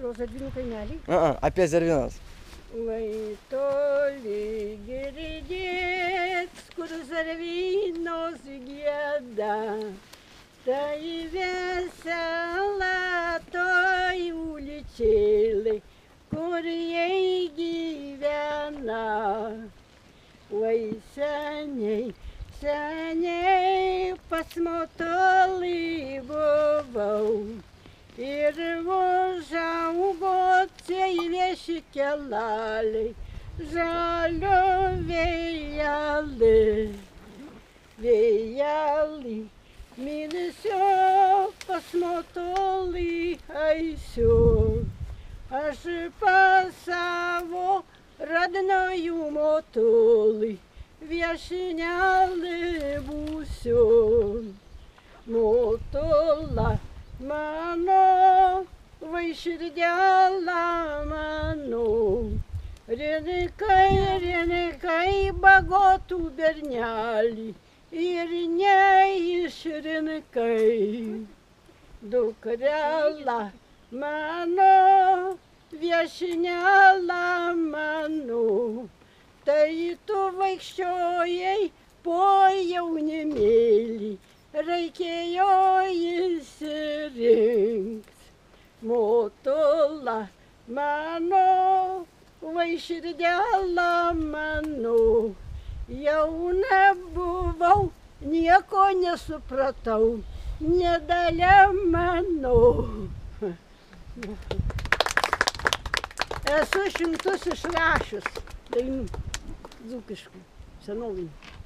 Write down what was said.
Pro Zervynų kaimelį. Apie Zervynas. Vai toli girdėt, kur Zervynos gieda, tai vesela toj uličėlė, kur jai gyvena. Vai seniai, seniai pas motolį buvau ir užaugo vieši kelaliai, žalio vėjelį, vėjelį, mėnesio pas motolį eisiu. Aš pas savo radnojų motolį viešinelį būsiu. Motola mano, vai širdėla mano, renikai bagotų bernelį ir neišrinkai. Dukrela mano, viešinėla mano, tai tu vaikščiojai po jaunimėlį, reikėjo išsirinkt. Motola mano, vai širdėla mano, jauna buvau, nieko nesupratau, nedalia mano. Esu 100 išrašius dainų dzūkiškų, senovinių.